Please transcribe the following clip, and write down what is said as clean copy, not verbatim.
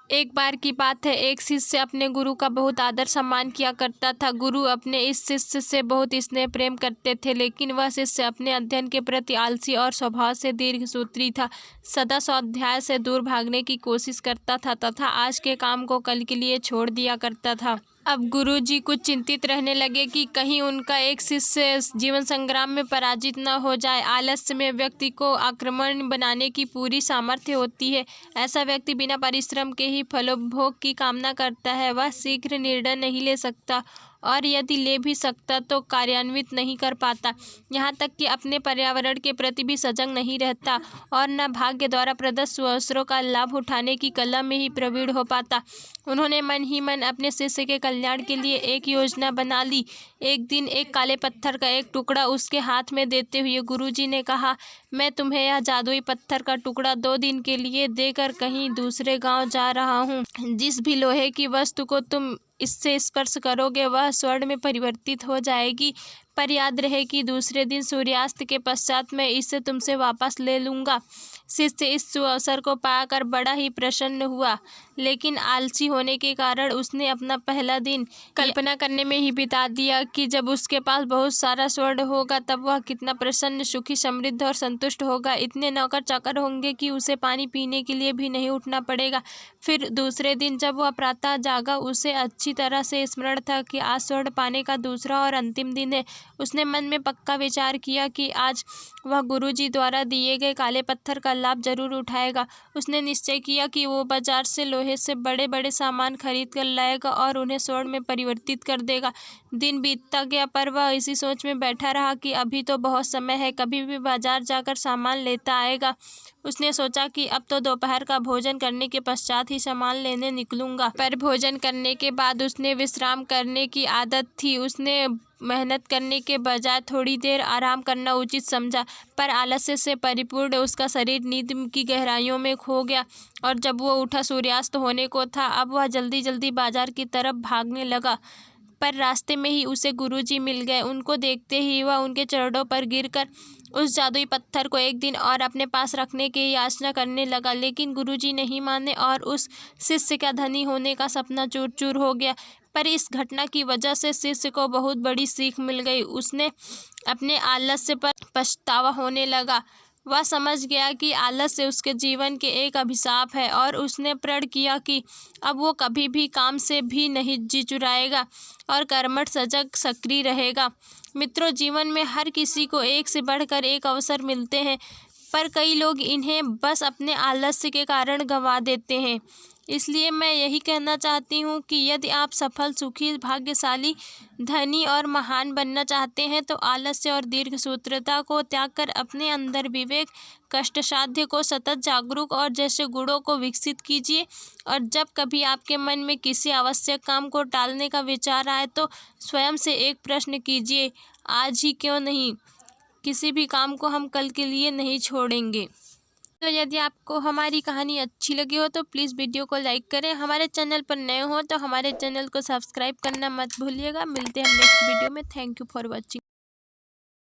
एक बार की बात है, एक शिष्य अपने गुरु का बहुत आदर सम्मान किया करता था। गुरु अपने इस शिष्य से बहुत स्नेह प्रेम करते थे, लेकिन वह शिष्य अपने अध्ययन के प्रति आलसी और स्वभाव से दीर्घसूत्री था। सदा स्वाध्याय से दूर भागने की कोशिश करता था तथा आज के काम को कल के लिए छोड़ दिया करता था। अब गुरुजी कुछ चिंतित रहने लगे कि कहीं उनका एक शिष्य जीवन संग्राम में पराजित न हो जाए। आलस्य में व्यक्ति को आक्रमण बनाने की पूरी सामर्थ्य होती है। ऐसा व्यक्ति बिना परिश्रम के ही फलोपभोग की कामना करता है। वह शीघ्र निर्णय नहीं ले सकता और यदि ले भी सकता तो कार्यान्वित नहीं कर पाता। यहाँ तक कि अपने पर्यावरण के प्रति भी सजग नहीं रहता और न भाग्य द्वारा प्रदत्त अवसरों का लाभ उठाने की कला में ही प्रवीण हो पाता। उन्होंने मन ही मन अपने शिष्य के कल्याण के लिए एक योजना बना ली। एक दिन एक काले पत्थर का एक टुकड़ा उसके हाथ में देते हुए गुरुजी ने कहा, मैं तुम्हें यह जादुई पत्थर का टुकड़ा 2 दिन के लिए देकर कहीं दूसरे गांव जा रहा हूँ। जिस भी लोहे की वस्तु को तुम इससे स्पर्श करोगे वह स्वर्ण में परिवर्तित हो जाएगी, पर याद रहे कि दूसरे दिन सूर्यास्त के पश्चात मैं इसे तुमसे वापस ले लूँगा। शिष्य इस सुअवसर को पाकर बड़ा ही प्रसन्न हुआ, लेकिन आलसी होने के कारण उसने अपना पहला दिन कल्पना करने में ही बिता दिया कि जब उसके पास बहुत सारा स्वर्ण होगा तब वह कितना प्रसन्न, सुखी, समृद्ध और संतुष्ट होगा। इतने नौकर चाकर होंगे कि उसे पानी पीने के लिए भी नहीं उठना पड़ेगा। फिर दूसरे दिन जब वह प्रातः जागा, उसे अच्छी तरह से स्मरण था कि आज स्वर्ण पाने का दूसरा और अंतिम दिन है। उसने मन में पक्का विचार किया कि आज वह गुरुजी द्वारा दिए गए काले पत्थर का लाभ जरूर उठाएगा। उसने निश्चय किया कि वो बाजार से लोहे से बड़े बड़े सामान खरीद कर लाएगा और उन्हें स्वर्ण में परिवर्तित कर देगा। दिन बीतता गया, पर वह इसी सोच में बैठा रहा कि अभी तो बहुत समय है, कभी भी बाजार जाकर सामान लेता आएगा। उसने सोचा कि अब तो दोपहर का भोजन करने के पश्चात ही सामान लेने निकलूंगा, पर भोजन करने के बाद उसने विश्राम करने की आदत थी। उसने मेहनत करने के बजाय थोड़ी देर आराम करना उचित समझा, पर आलस्य से परिपूर्ण उसका शरीर नींद की गहराइयों में खो गया और जब वो उठा सूर्यास्त होने को था। अब वह जल्दी जल्दी बाजार की तरफ भागने लगा, पर रास्ते में ही उसे गुरुजी मिल गए। उनको देखते ही वह उनके चरणों पर गिरकर उस जादुई पत्थर को एक दिन और अपने पास रखने की याचना करने लगा, लेकिन गुरुजी नहीं माने और उस शिष्य का धनी होने का सपना चूर चूर हो गया। पर इस घटना की वजह से शिष्य को बहुत बड़ी सीख मिल गई। उसने अपने आलस्य पर पछतावा होने लगा। वह समझ गया कि आलस्य उसके जीवन के एक अभिशाप है और उसने प्रण किया कि अब वो कभी भी काम से भी नहीं जी चुराएगा और कर्मठ, सजग, सक्रिय रहेगा। मित्रों, जीवन में हर किसी को एक से बढ़कर एक अवसर मिलते हैं, पर कई लोग इन्हें बस अपने आलस्य के कारण गंवा देते हैं। इसलिए मैं यही कहना चाहती हूँ कि यदि आप सफल, सुखी, भाग्यशाली, धनी और महान बनना चाहते हैं तो आलस्य और दीर्घसूत्रता को त्याग कर अपने अंदर विवेक, कष्टसाध्य को सतत जागरूक और जैसे गुणों को विकसित कीजिए। और जब कभी आपके मन में किसी आवश्यक काम को टालने का विचार आए तो स्वयं से एक प्रश्न कीजिए, आज ही क्यों नहीं? किसी भी काम को हम कल के लिए नहीं छोड़ेंगे। तो यदि आपको हमारी कहानी अच्छी लगी हो तो प्लीज़ वीडियो को लाइक करें। हमारे चैनल पर नए हो तो हमारे चैनल को सब्सक्राइब करना मत भूलिएगा। मिलते हैं नेक्स्ट वीडियो में। Thank you for watching.